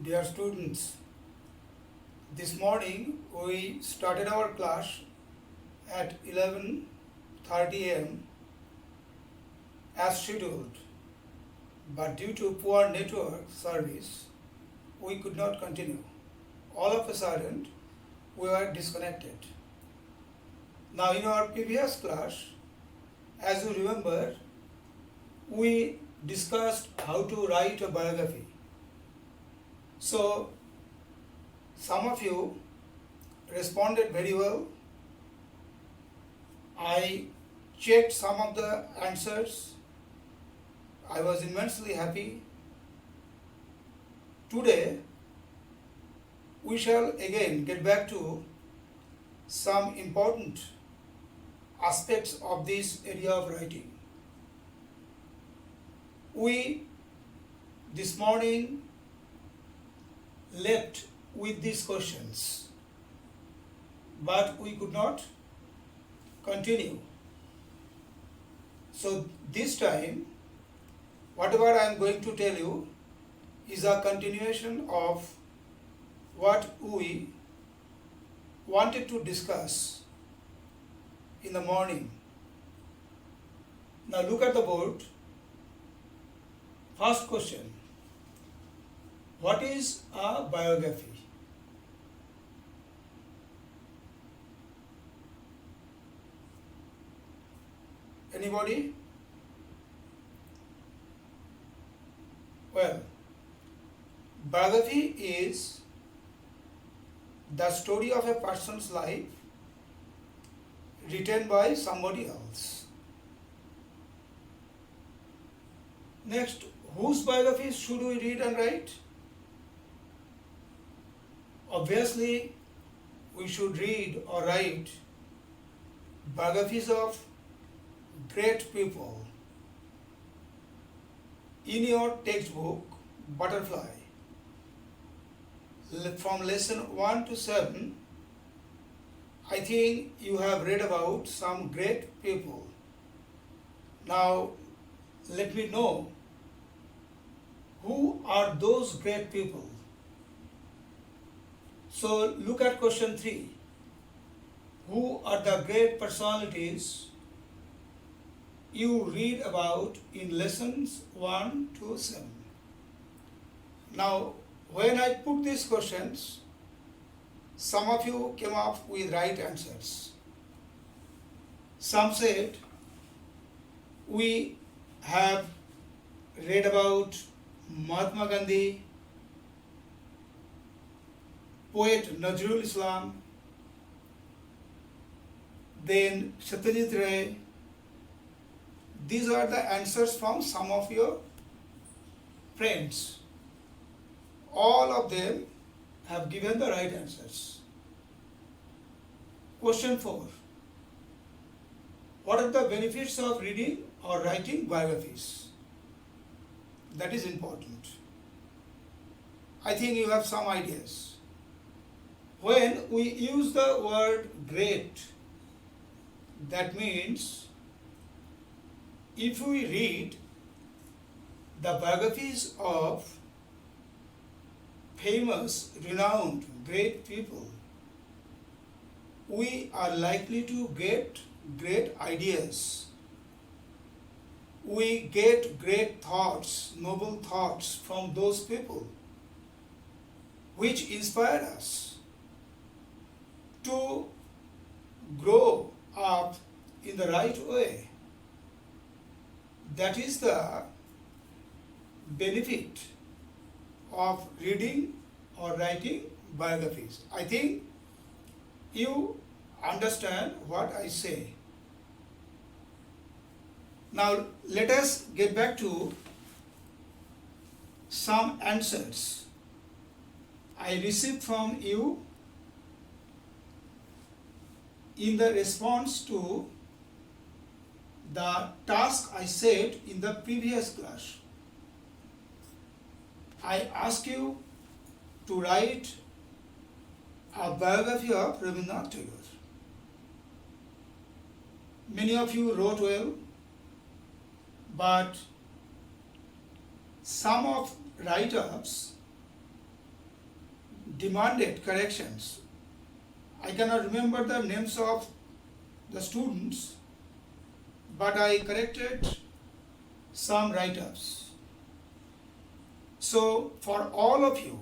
Dear students, this morning we started our class at 11:30 am as scheduled, but due to poor network service, we could not continue. All of a sudden, we were disconnected. Now, in our previous class, as you remember, we discussed how to write a biography. So, some of you responded very well. I checked some of the answers. I was immensely happy. Today, we shall again get back to some important aspects of this area of writing. We this morning left with these questions, but we could not continue. So this time, whatever I am going to tell you is a continuation of what we wanted to discuss in the morning. Now look at the board. First question. What is a biography? Anybody? Well, biography is the story of a person's life written by somebody else. Next, whose biographies should we read and write? Obviously, we should read or write biographies of great people. In your textbook, Butterfly, from lesson 1 to 7, I think you have read about some great people. Now, let me know who are those great people. So, look at question 3. Who are the great personalities you read about in lessons 1 to 7? Now, when I put these questions, some of you came up with right answers. Some said, we have read about Mahatma Gandhi, poet Nazrul Islam, then Satyajit Ray. These are the answers from some of your friends. All of them have given the right answers. Question 4. What are the benefits of reading or writing biographies? That is important. I think you have some ideas. When we use the word great, that means if we read the biographies of famous, renowned, great people, we are likely to get great ideas. We get great thoughts, noble thoughts from those people, which inspire us to grow up in the right way. That is the benefit of reading or writing biographies. I think you understand what I say. Now let us get back to some answers I received from you in the response to the task I set in the previous class. I asked you to write a biography of Rabindranath Tagore. Many of you wrote well, but some of write-ups demanded corrections. I cannot remember the names of the students, but I corrected some write-ups. So for all of you,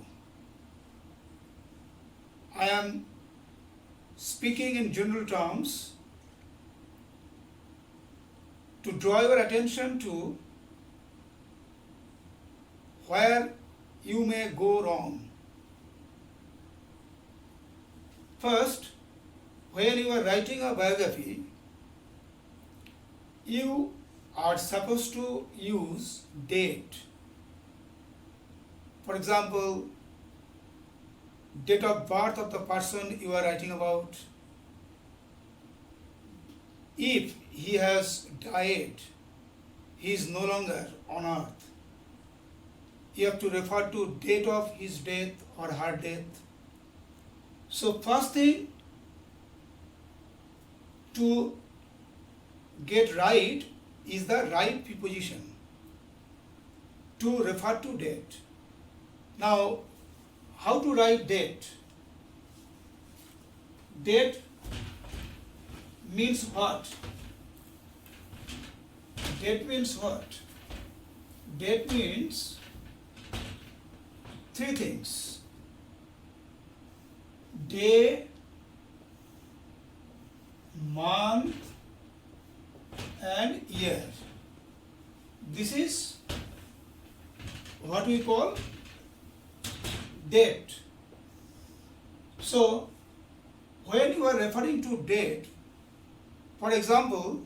I am speaking in general terms to draw your attention to where you may go wrong. First, when you are writing a biography, you are supposed to use date. For example, date of birth of the person you are writing about. If he has died, he is no longer on earth, you have to refer to date of his death or her death. So first thing to get right is the right preposition to refer to date. Now, how to write date? Date means what? Date means what? Date means three things: day, month, and year. This is what we call date. So when you are referring to date, for example,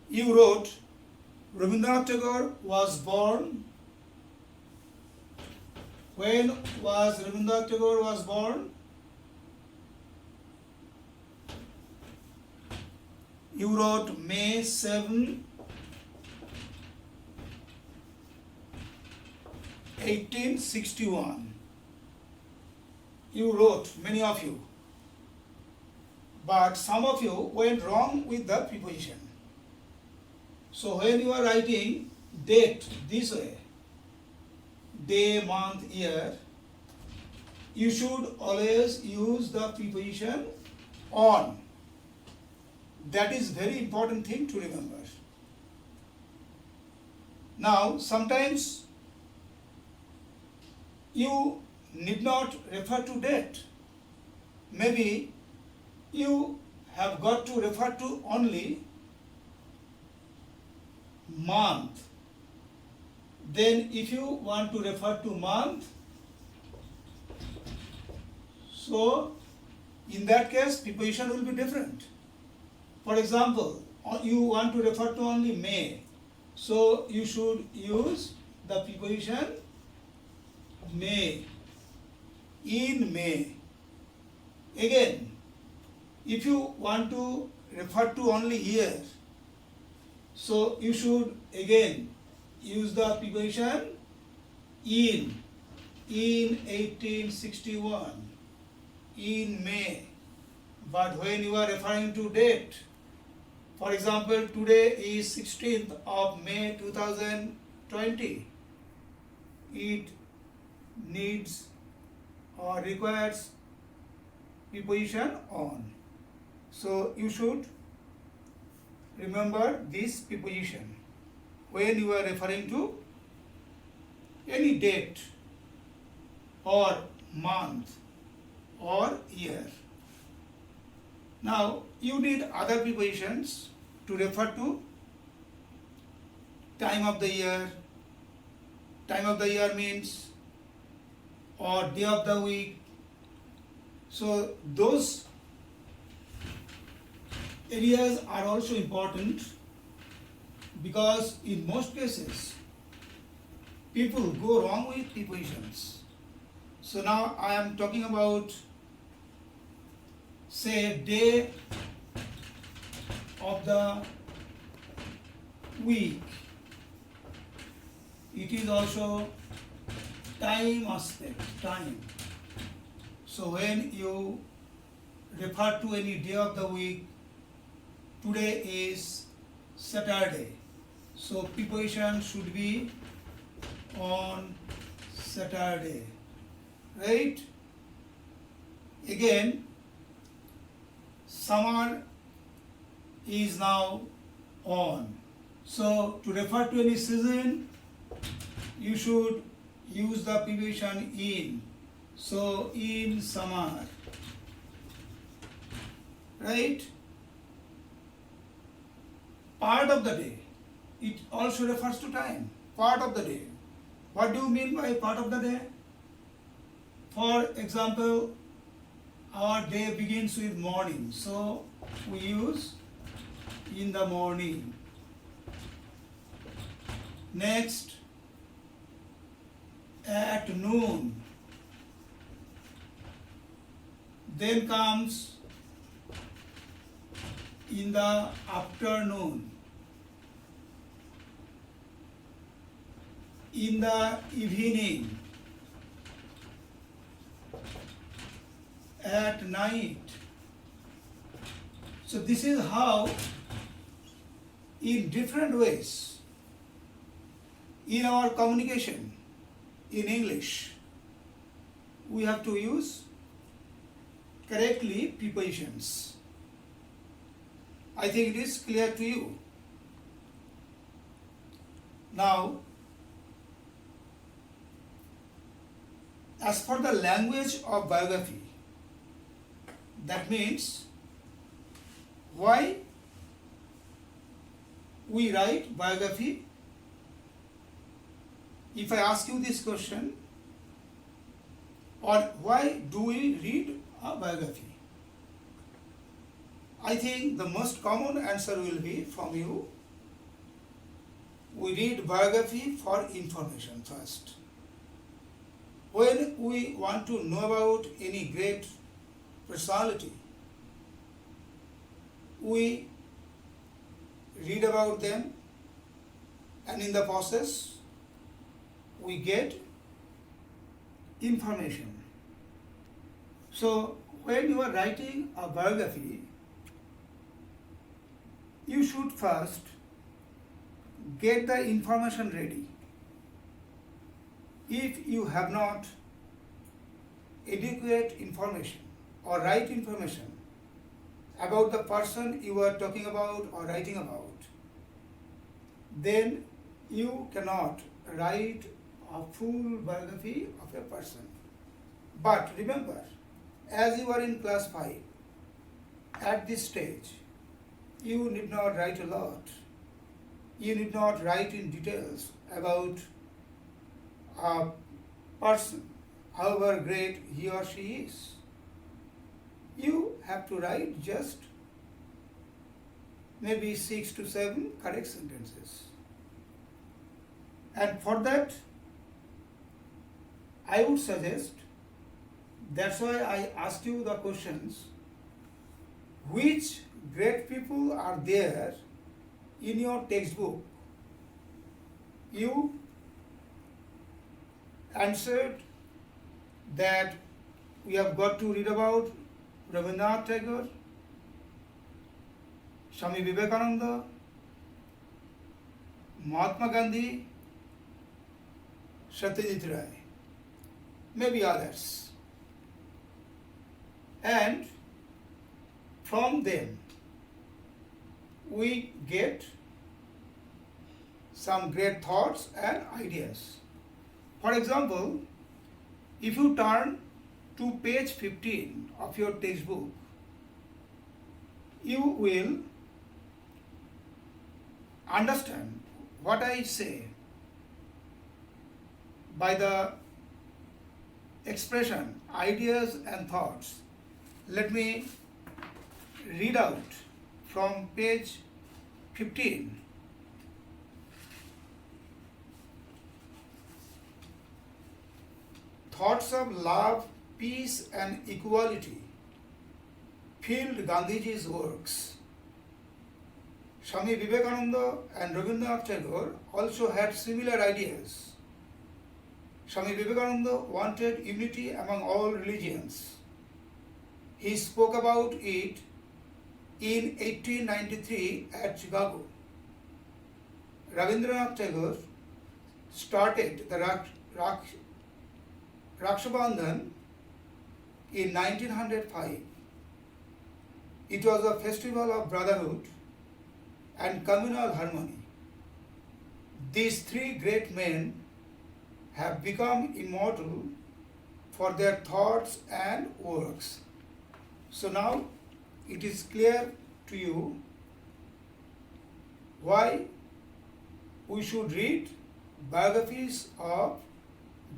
you wrote Rabindranath Tagore was born. When was Rabindranath Tagore was born? You wrote May 7, 1861. You wrote, many of you, but some of you went wrong with the preposition. So when you are writing date this way, day, month, year, you should always use the preposition on. That is very important thing to remember. Now, sometimes you need not refer to date. Maybe you have got to refer to only month. Then if you want to refer to month, so in that case preposition will be different. For example, you want to refer to only May, so you should use the preposition May, in May. Again, if you want to refer to only year, so you should again use the preposition in 1861, in May. But when you are referring to date, for example, today is 16th of May 2020, it needs or requires preposition on. So you should remember this preposition when you are referring to any date or month or year. Now you need other prepositions to refer to time of the year. Time of the year means or day of the week. So those areas are also important because in most cases people go wrong with prepositions. So now I am talking about, say, day of the week. It is also time aspect, time. So when you refer to any day of the week, today is Saturday. So preposition should be on Saturday. right? Again, summer is now on. So to refer to any season, you should use the preposition in. So in summer, right? Part of the day, it also refers to time. Part of the day. What do you mean by part of the day? For example, our day begins with morning, so we use in the morning. Next, at noon. Then comes in the afternoon. In the evening. At night. So this is how, in different ways, in our communication in English, we have to use correctly prepositions. I think it is clear to you. Now, as for the language of biography, that means why we write biography. If I ask you this question, or why do we read a biography? I think the most common answer will be from you. We read biography for information first. When we want to know about any great personality, we read about them, and in the process we get information. So when you are writing a biography, you should first get the information ready. If you have not adequate information or right information about the person you are talking about or writing about, then you cannot write a full biography of a person. But remember, as you are in class 5, at this stage, you need not write a lot. You need not write in details about a person, however great he or she is. You have to write just maybe 6 to 7 correct sentences. And for that, I would suggest, that's why I asked you the questions, which great people are there in your textbook? You answered that we have got to read about Rabindranath Tagore, Swami Vivekananda, Mahatma Gandhi, Satyajit Ray, maybe others. And from them, we get some great thoughts and ideas. For example, if you turn to page 15 of your textbook, you will understand what I say by the expression, ideas and thoughts. Let me read out from page 15. Thoughts of love, peace and equality filled Gandhiji's works. Swami Vivekananda and Rabindranath Tagore also had similar ideas. Swami Vivekananda wanted unity among all religions. He spoke about it in 1893 at Chicago. Rabindranath Tagore started the Rakshabandhan in 1905. It was a festival of brotherhood and communal harmony. These three great men have become immortal for their thoughts and works. So now it is clear to you why we should read biographies of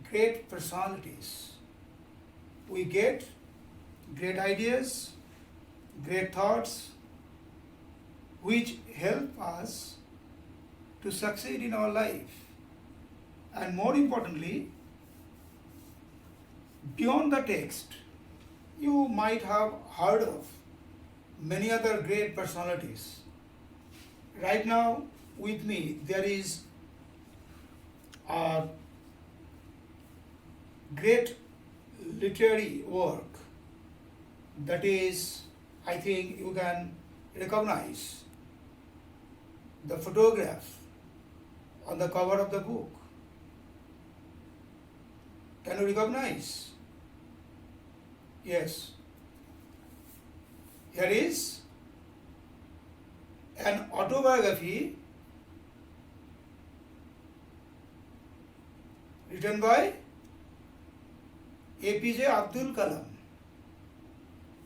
great personalities. We get great ideas, great thoughts, which help us to succeed in our life. And more importantly, beyond the text, you might have heard of many other great personalities. Right now, with me, there is a great literary work that is, I think you can recognize the photograph on the cover of the book. Can you recognize? Yes. Here is an autobiography written by APJ Abdul Kalam,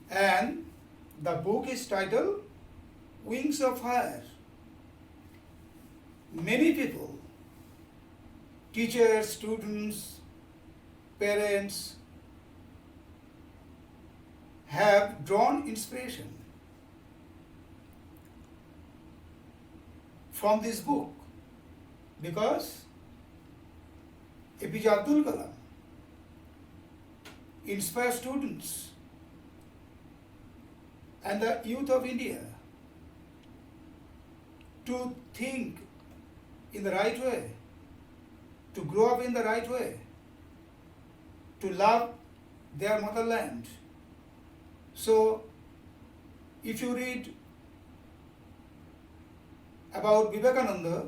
and the book is titled Wings of Fire. Many people, teachers, students, parents, have drawn inspiration from this book because APJ Abdul Kalam inspires students and the youth of India to think in the right way, to grow up in the right way, to love their motherland. So, if you read about Vivekananda,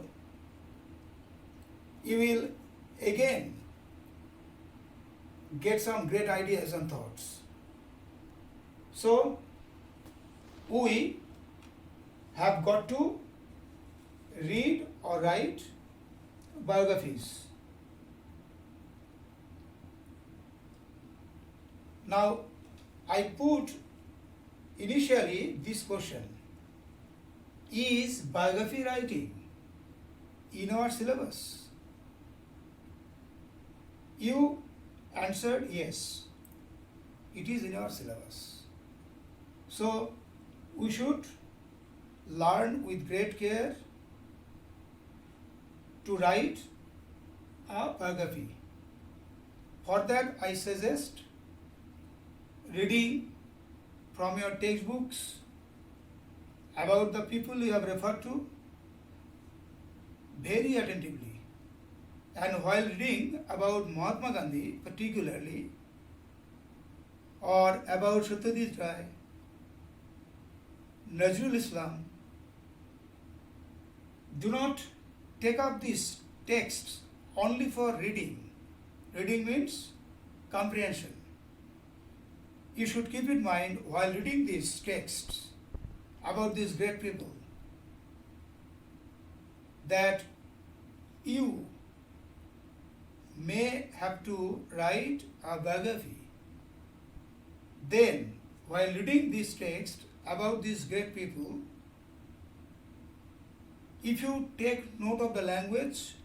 you will again get some great ideas and thoughts. So, we have got to read or write biographies. Now, I put initially this question: is biography writing in our syllabus? You answered yes, it is in our syllabus. So, we should learn with great care to write a biography. For that, I suggest reading from your textbooks about the people you have referred to very attentively. And while reading about Mahatma Gandhi particularly, or about Satyajit Ray, Nazrul Islam, do not take up these texts only for reading. Reading means comprehension. You should keep in mind while reading these texts about these great people that you may have to write a biography. Then, while reading this text about these great people, if you take note of the language,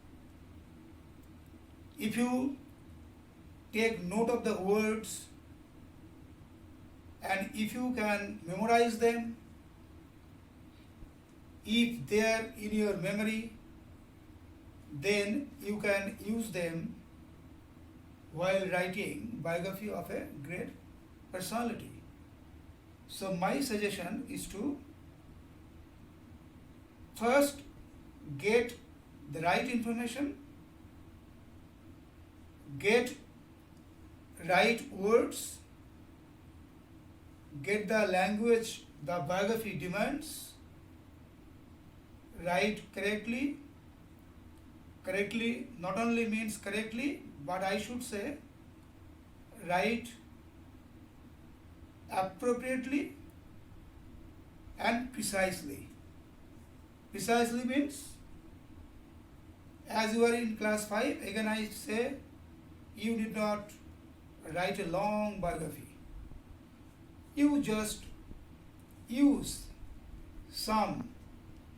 if you take note of the words, and if you can memorize them, if they are in your memory, then you can use them while writing biography of a great personality. So my suggestion is to first get the right information, get right words, get the language the biography demands, write correctly. Correctly not only means correctly, but I should say write appropriately and precisely. Precisely means, as you are in class 5, again I say, you did not write a long biography. You just use some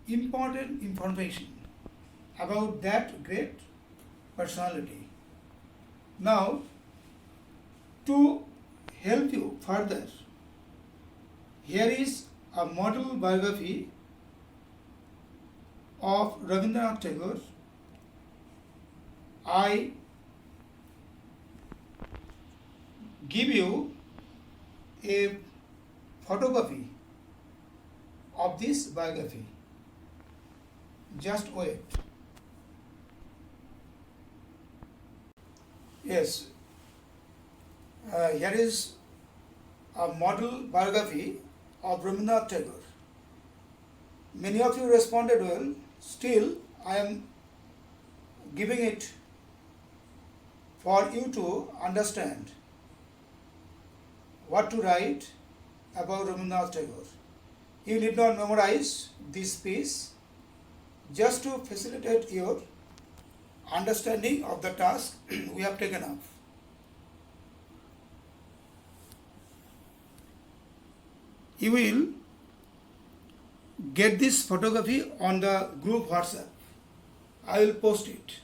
important information about that great personality. Now, to help you further, here is a model biography of Rabindranath Tagore. I give you a photocopy of this biography. Just wait. Yes, here is a model biography of Rabindranath Tagore. Many of you responded well. Still, I am giving it for you to understand what to write about Rabindranath Tagore. You need not memorize this piece. Just to facilitate your understanding of the task we have taken up. You will get this photography on the group WhatsApp. I will post it.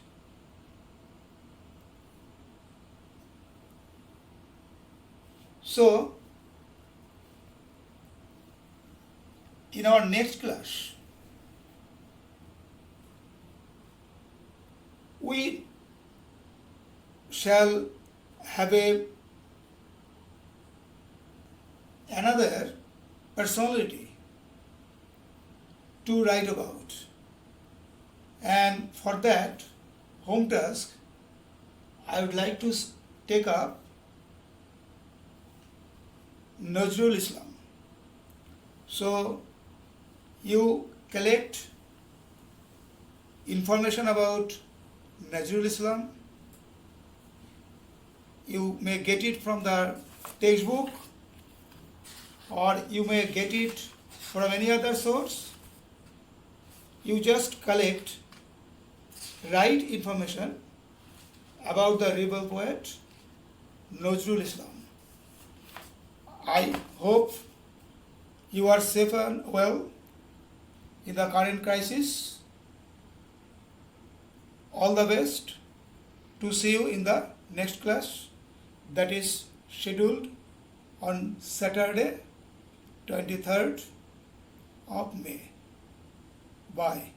So, in our next class, we shall have another personality to write about, and for that home task I would like to take up Nazrul Islam. So you collect information about Nazrul Islam. You may get it from the textbook, or you may get it from any other source. You just collect right information about the rebel poet Nazrul Islam. I hope you are safe and well in the current crisis. All the best. To see you in the next class, that is scheduled on Saturday, 23rd of May. Bye.